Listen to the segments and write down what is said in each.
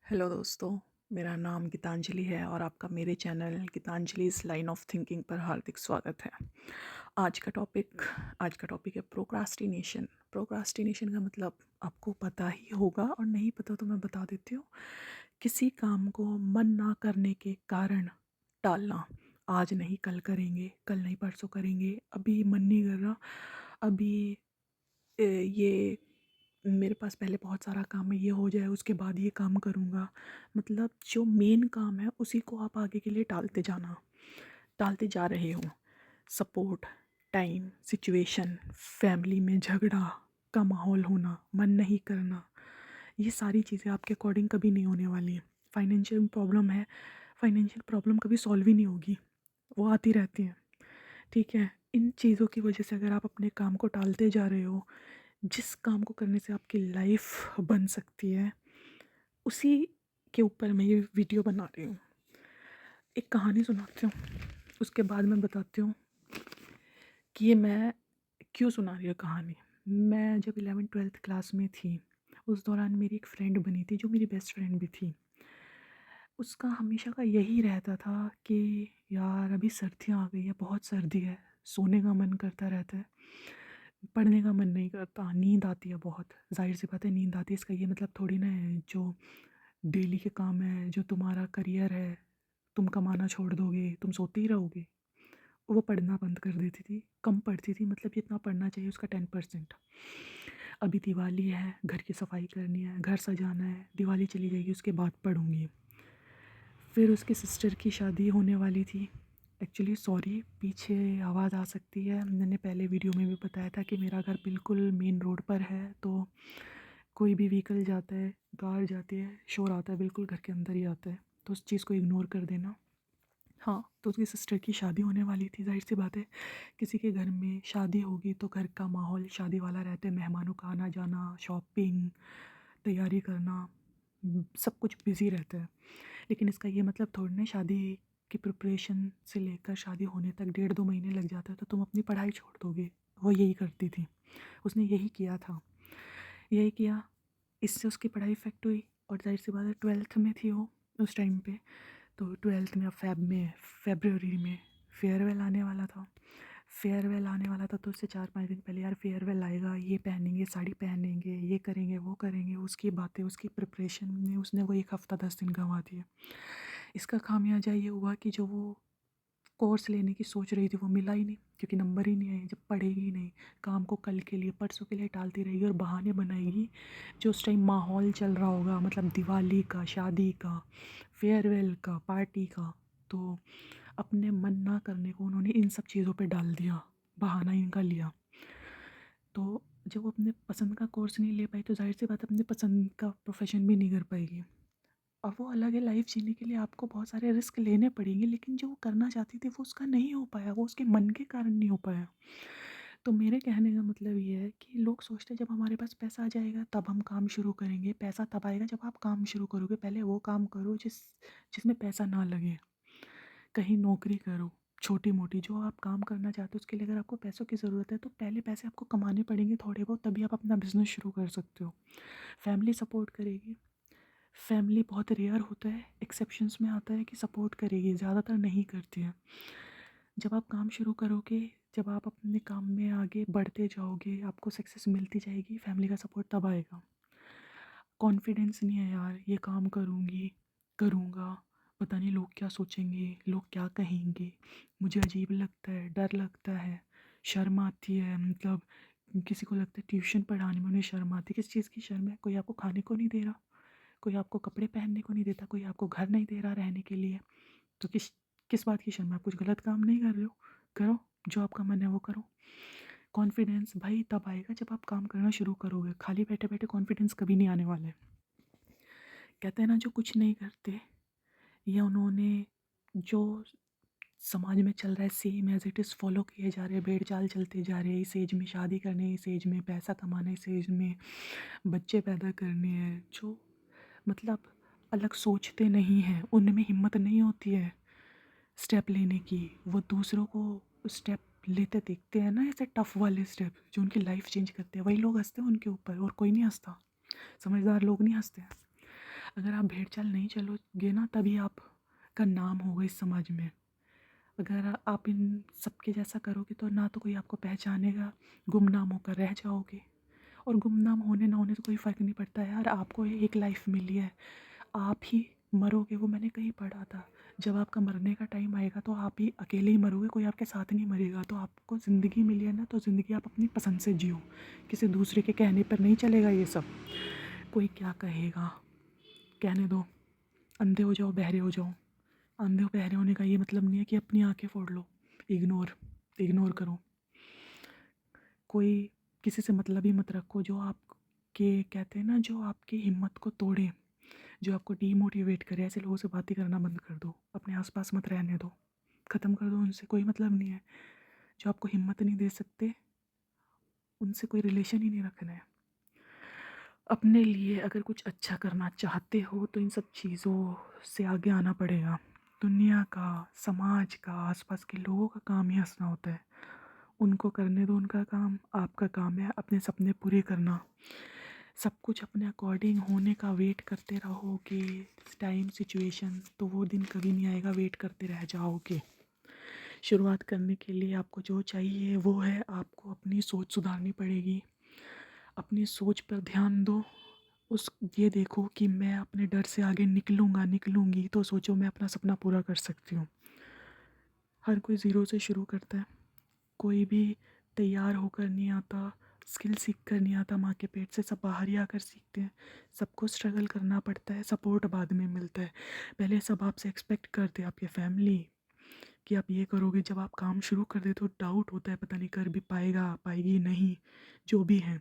Hello दोस्तों, मेरा नाम गीतांजलि है और आपका मेरे चैनल गीतांजलि's लाइन ऑफ थिंकिंग पर हार्दिक स्वागत है। आज का टॉपिक है प्रोक्रास्टिनेशन। प्रोक्रास्टिनेशन का मतलब आपको पता ही होगा और नहीं पता तो मैं बता देती हूँ। किसी काम को मन ना करने के कारण टालना। आज नहीं कल करेंगे, कल नहीं परसों करेंगे, अभी मन नहीं कर रहा, अभी ये मेरे पास पहले बहुत सारा काम है, ये हो जाए उसके बाद ये काम करूँगा। मतलब जो मेन काम है उसी को आप आगे के लिए टालते जा रहे हो। सपोर्ट, टाइम, सिचुएशन, फैमिली में झगड़ा का माहौल होना, मन नहीं करना, ये सारी चीज़ें आपके अकॉर्डिंग कभी नहीं होने वाली हैं। फाइनेंशियल प्रॉब्लम है, फाइनेंशियल प्रॉब्लम कभी सॉल्व ही नहीं होगी, वो आती रहती हैं। ठीक है, इन चीज़ों की वजह से अगर आप अपने काम को टालते जा रहे हो, जिस काम को करने से आपकी लाइफ बन सकती है, उसी के ऊपर मैं ये वीडियो बना रही हूँ। एक कहानी सुनाती हूँ, उसके बाद मैं बताती हूँ कि ये मैं क्यों सुना रही हूँ कहानी। मैं जब 11th-12th क्लास में थी, उस दौरान मेरी एक फ्रेंड बनी थी जो मेरी बेस्ट फ्रेंड भी थी। उसका हमेशा का यही रहता था कि यार अभी सर्दियाँ आ गई है, बहुत सर्दी है, सोने का मन करता रहता है, पढ़ने का मन नहीं करता, नींद आती है बहुत। ज़ाहिर सी बात है नींद आती है, इसका ये मतलब थोड़ी ना है जो डेली के काम है, जो तुम्हारा करियर है, तुम कमाना छोड़ दोगे, तुम सोते ही रहोगे। वो पढ़ना बंद कर देती थी, कम पढ़ती थी, मतलब जितना पढ़ना चाहिए उसका 10%। अभी दिवाली है, घर की सफाई करनी है, घर सजाना है, दिवाली चली जाएगी उसके बाद पढ़ूंगी। फिर उसकी सिस्टर की शादी होने वाली थी। एक्चुअली सॉरी, पीछे आवाज़ आ सकती है, मैंने पहले वीडियो में भी बताया था कि मेरा घर बिल्कुल मेन रोड पर है, तो कोई भी व्हीकल जाता है, कार जाती है, शोर आता है, बिल्कुल घर के अंदर ही आता है, तो उस चीज़ को इग्नोर कर देना। हाँ, तो उसकी सिस्टर की शादी होने वाली थी। ज़ाहिर सी बात है, किसी के घर में शादी होगी तो घर का माहौल शादी वाला रहता है, मेहमानों का आना जाना, शॉपिंग, तैयारी करना, सब कुछ बिज़ी रहता है। लेकिन इसका ये मतलब थोड़ी ना शादी की प्रिपरेशन से लेकर शादी होने तक 1.5-2 महीने लग जाता है तो तुम अपनी पढ़ाई छोड़ दोगे। वो यही करती थी, उसने यही किया था, यही किया। इससे उसकी पढ़ाई इफ़ेक्ट हुई और ज़ाहिर सी बात है 12th में थी वो उस टाइम पे। तो 12th में अब फ़रवरी में फेयरवेल आने वाला था। फेयरवेल आने वाला था तो उससे 4-5 दिन पहले, यार फेयरवेल आएगा, ये पहनेंगे, साड़ी पहनेंगे, ये करेंगे, वो करेंगे, उसकी बातें, उसकी प्रिपरेशन में उसने वो 1 हफ़्ता 10 दिन गँवा दिए। इसका खामियाजा ये हुआ कि जो वो कोर्स लेने की सोच रही थी वो मिला ही नहीं, क्योंकि नंबर ही नहीं आए। जब पढ़ेगी ही नहीं, काम को कल के लिए, परसों के लिए टालती रहेगी और बहाने बनाएगी, जो उस टाइम माहौल चल रहा होगा, मतलब दिवाली का, शादी का, फेयरवेल का, पार्टी का, तो अपने मन ना करने को उन्होंने इन सब चीज़ों पे डाल दिया, बहाना इनका लिया। तो जब वो अपने पसंद का कोर्स नहीं ले पाई तो ज़ाहिर सी बात है अपने पसंद का प्रोफेशन भी नहीं कर पाएगी। और वो अलग है, लाइफ जीने के लिए आपको बहुत सारे रिस्क लेने पड़ेंगे, लेकिन जो वो करना चाहती थी वो उसका नहीं हो पाया, वो उसके मन के कारण नहीं हो पाया। तो मेरे कहने का मतलब ये है कि लोग सोचते हैं जब हमारे पास पैसा आ जाएगा तब हम काम शुरू करेंगे। पैसा तब आएगा जब आप काम शुरू करोगे। पहले वो काम करो जिसमें पैसा ना लगे। कहीं नौकरी करो छोटी मोटी, जो आप काम करना चाहते हो उसके लिए अगर आपको पैसों की ज़रूरत है तो पहले पैसे आपको कमाने पड़ेंगे थोड़े बहुत, तभी आप अपना बिजनेस शुरू कर सकते हो। फैमिली सपोर्ट करेगी, फैमिली बहुत रेयर होता है, एक्सेप्शंस में आता है कि सपोर्ट करेगी, ज़्यादातर नहीं करती है। जब आप काम शुरू करोगे, जब आप अपने काम में आगे बढ़ते जाओगे, आपको सक्सेस मिलती जाएगी, फैमिली का सपोर्ट तब आएगा। कॉन्फिडेंस नहीं है यार, ये काम करूँगी, करूँगा, पता नहीं लोग क्या सोचेंगे, लोग क्या कहेंगे, मुझे अजीब लगता है, डर लगता है, शर्म आती है, मतलब किसी को लगता है ट्यूशन पढ़ाने में उन्हें शर्म आती है। किस चीज़ की शर्म है? कोई आपको खाने को नहीं दे रहा, कोई आपको कपड़े पहनने को नहीं देता, कोई आपको घर नहीं दे रहा रहने के लिए, तो किस किस बात की शर्म है? आप कुछ गलत काम नहीं कर रहे हो, करो, जो आपका मन है वो करो। कॉन्फिडेंस भाई तब आएगा जब आप काम करना शुरू करोगे, खाली बैठे बैठे कॉन्फिडेंस कभी नहीं आने वाला है। कहते हैं ना, जो कुछ नहीं करते या उन्होंने जो समाज में चल रहा है same as it is follow किए जा रहे हैं, भेड़ चाल चलते जा रहे हैं, इस एज में शादी करने है, इस एज में पैसा कमाना है, इस एज में बच्चे पैदा करने हैं, जो मतलब अलग सोचते नहीं हैं, उनमें हिम्मत नहीं होती है स्टेप लेने की। वो दूसरों को स्टेप लेते देखते हैं ना, ऐसे टफ वाले स्टेप जो उनकी लाइफ चेंज करते हैं, वही लोग हंसते हैं उनके ऊपर, और कोई नहीं हंसता। समझदार लोग नहीं हंसते हैं। अगर आप भेड़ चाल नहीं चलोगे ना, तभी आपका नाम होगा इस समाज में। अगर आप इन सबके जैसा करोगे तो ना तो कोई आपको पहचानेगा, गुमनाम होकर रह जाओगे। और गुमनाम होने ना होने से कोई फ़र्क नहीं पड़ता यार, आपको एक लाइफ मिली है, आप ही मरोगे। वो मैंने कहीं पढ़ा था, जब आपका मरने का टाइम आएगा तो आप ही अकेले ही मरोगे, कोई आपके साथ नहीं मरेगा। तो आपको ज़िंदगी मिली है ना, तो ज़िंदगी आप अपनी पसंद से जियो, किसी दूसरे के कहने पर नहीं चलेगा ये सब। कोई क्या कहेगा, कहने दो। अंधे हो जाओ, बहरे हो जाओ। अंधे बहरे होने का ये मतलब नहीं है कि अपनी आंखें फोड़ लो। इग्नोर करो। कोई किसी से मतलब ही मत रखो जो आपके कहते हैं ना, जो आपकी हिम्मत को तोड़े, जो आपको डीमोटिवेट करे। ऐसे लोगों से बातें करना बंद कर दो, अपने आसपास मत रहने दो, ख़त्म कर दो। उनसे कोई मतलब नहीं है। जो आपको हिम्मत नहीं दे सकते, उनसे कोई रिलेशन ही नहीं रखना है। अपने लिए अगर कुछ अच्छा करना चाहते हो तो इन सब चीज़ों से आगे आना पड़ेगा। दुनिया का, समाज का, आसपास के लोगों का काम ही हंसना होता है। उनको करने दो उनका काम, आपका काम है अपने सपने पूरे करना। सब कुछ अपने अकॉर्डिंग होने का वेट करते रहोगे, टाइम सिचुएशन, तो वो दिन कभी नहीं आएगा, वेट करते रह जाओगे। शुरुआत करने के लिए आपको जो चाहिए वो है, आपको अपनी सोच सुधारनी पड़ेगी। अपनी सोच पर ध्यान दो। ये देखो कि मैं अपने डर से आगे निकलूँगी तो सोचो मैं अपना सपना पूरा कर सकती हूँ। हर कोई ज़ीरो से शुरू करता है, कोई भी तैयार होकर नहीं आता, स्किल सीख कर नहीं आता माँ के पेट से। सब बाहर ही आकर सीखते हैं। सबको स्ट्रगल करना पड़ता है, सपोर्ट बाद में मिलता है। पहले सब आपसे एक्सपेक्ट करते हैं, आपकी फैमिली, कि आप ये करोगे। जब आप काम शुरू कर देते हो डाउट होता है, पता नहीं कर भी पाएगी नहीं, जो भी है।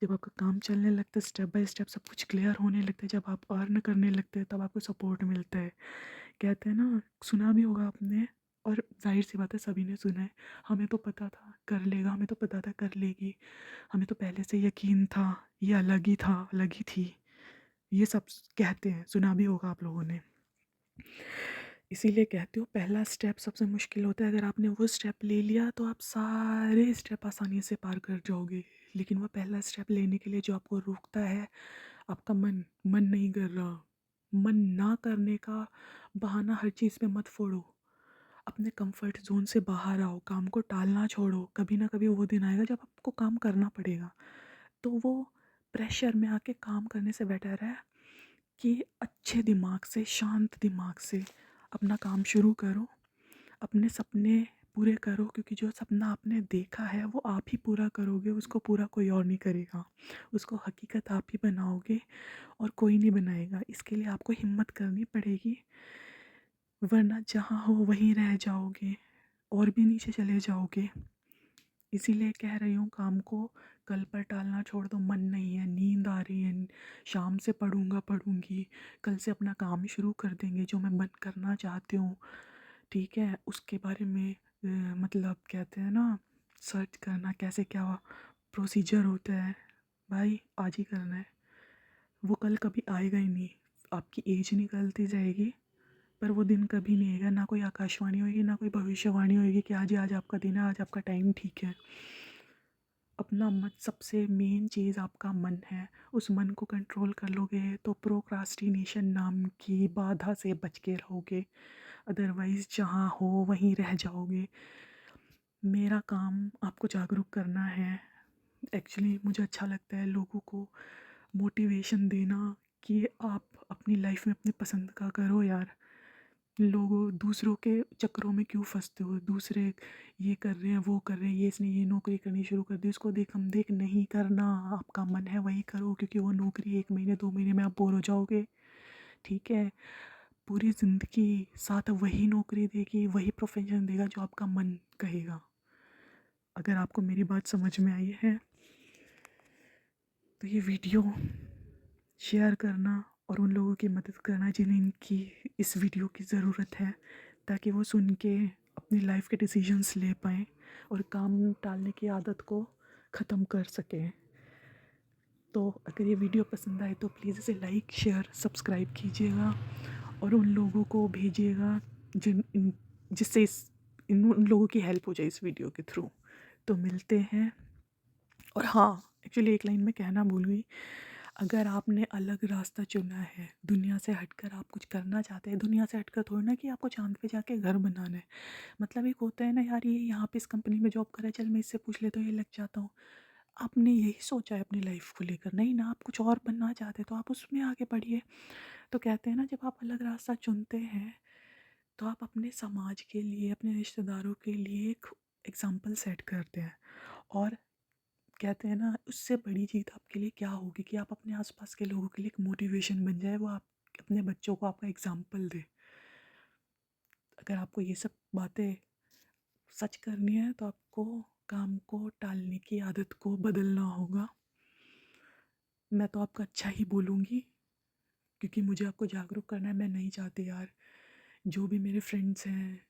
जब आपका काम चलने लगता है, स्टेप बाय स्टेप सब कुछ क्लियर होने लगता है, जब आप अर्न करने लगते हैं, तब आपको सपोर्ट मिलता है। कहते हैं ना, सुना भी होगा आपने, और जाहिर सी बात है सभी ने सुना है, हमें तो पता था कर लेगा, हमें तो पता था कर लेगी, हमें तो पहले से यकीन था, ये अलग ही था, अलग ही थी। ये सब कहते हैं, सुना भी होगा आप लोगों ने। इसीलिए कहती हूँ, पहला स्टेप सबसे मुश्किल होता है। अगर आपने वो स्टेप ले लिया तो आप सारे स्टेप आसानी से पार कर जाओगे। लेकिन वो पहला स्टेप लेने के लिए जो आपको रोकता है, आपका मन नहीं कर रहा। मन ना करने का बहाना हर चीज़ में मत फोड़ो। अपने कंफर्ट जोन से बाहर आओ, काम को टालना छोड़ो। कभी ना कभी वो दिन आएगा जब आपको काम करना पड़ेगा। तो वो प्रेशर में आके काम करने से बेटर है कि अच्छे दिमाग से, शांत दिमाग से अपना काम शुरू करो, अपने सपने पूरे करो। क्योंकि जो सपना आपने देखा है वो आप ही पूरा करोगे, उसको पूरा कोई और नहीं करेगा। उसको हकीकत आप ही बनाओगे और कोई नहीं बनाएगा। इसके लिए आपको हिम्मत करनी पड़ेगी, वरना जहाँ हो वहीं रह जाओगे और भी नीचे चले जाओगे। इसीलिए कह रही हूँ, काम को कल पर टालना छोड़ दो। मन नहीं है, नींद आ रही है, शाम से पढ़ूंगी, कल से अपना काम शुरू कर देंगे। जो मैं बंद करना चाहती हूँ, ठीक है, उसके बारे में मतलब कहते हैं ना, सर्च करना कैसे क्या प्रोसीजर होता है, भाई आज ही करना है। वो कल कभी आएगा ही नहीं। आपकी एज निकलती जाएगी, पर वो दिन कभी नहीं आएगा। ना कोई आकाशवाणी होगी, ना कोई भविष्यवाणी होगी कि आज आपका दिन है, आज आपका टाइम ठीक है। अपना मन, सबसे मेन चीज़ आपका मन है। उस मन को कंट्रोल कर लोगे तो प्रोक्रास्टिनेशन नाम की बाधा से बच के रहोगे। अदरवाइज़ जहाँ हो वहीं रह जाओगे। मेरा काम आपको जागरूक करना है। एक्चुअली मुझे अच्छा लगता है लोगों को मोटिवेशन देना कि आप अपनी लाइफ में अपनी पसंद का करो यार। लोगों दूसरों के चक्करों में क्यों फंसते हो? दूसरे ये कर रहे हैं, वो कर रहे हैं, ये इसने ये नौकरी करनी शुरू कर दी, उसको देख हम देख नहीं करना। आपका मन है वही करो, क्योंकि वो नौकरी 1 महीने 2 महीने में आप बोर हो जाओगे। ठीक है, पूरी ज़िंदगी साथ वही नौकरी देगी, वही प्रोफेशन देगा जो आपका मन कहेगा। अगर आपको मेरी बात समझ में आई है तो ये वीडियो शेयर करना और उन लोगों की मदद करना जिन्हें इनकी इस वीडियो की ज़रूरत है, ताकि वो सुन के अपनी लाइफ के डिसीजंस ले पाएँ और काम टालने की आदत को ख़त्म कर सकें। तो अगर ये वीडियो पसंद आए तो प्लीज़ इसे लाइक, शेयर, सब्सक्राइब कीजिएगा और उन लोगों को भेजिएगा जिससे उन लोगों की हेल्प हो जाए इस वीडियो के थ्रू। तो मिलते हैं। और हाँ, एक्चुअली एक लाइन में कहना भूल गई, अगर आपने अलग रास्ता चुना है, दुनिया से हटकर आप कुछ करना चाहते हैं, दुनिया से हटकर थोड़ी ना कि आपको चाँद पे जाके घर बनाना है। मतलब एक होता है ना यार, ये यहाँ पे इस कंपनी में जॉब कर रहा है, चल मैं इससे पूछ लेता हूँ, ये लग जाता हूँ। आपने यही सोचा है अपनी लाइफ़ को लेकर, नहीं ना, आप कुछ और बनना चाहते हैं तो आप उसमें आगे बढ़िए। तो कहते हैं ना, जब आप अलग रास्ता चुनते हैं तो आप अपने समाज के लिए, अपने रिश्तेदारों के लिए एक एग्ज़ाम्पल सेट करते हैं। और कहते हैं ना, उससे बड़ी जीत आपके लिए क्या होगी कि आप अपने आसपास के लोगों के लिए एक मोटिवेशन बन जाए, वो आप अपने बच्चों को आपका एग्ज़ाम्पल दे। अगर आपको ये सब बातें सच करनी है तो आपको काम को टालने की आदत को बदलना होगा। मैं तो आपका अच्छा ही बोलूँगी, क्योंकि मुझे आपको जागरूक करना है। मैं नहीं चाहती यार, जो भी मेरे फ्रेंड्स हैं,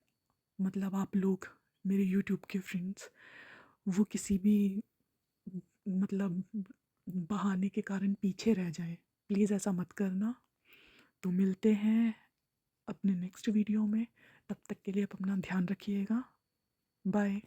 मतलब आप लोग, मेरे यूट्यूब के फ्रेंड्स, वो किसी भी मतलब बहाने के कारण पीछे रह जाएं। प्लीज़ ऐसा मत करना। तो मिलते हैं अपने नेक्स्ट वीडियो में। तब तक के लिए आप अपना ध्यान रखिएगा। बाय।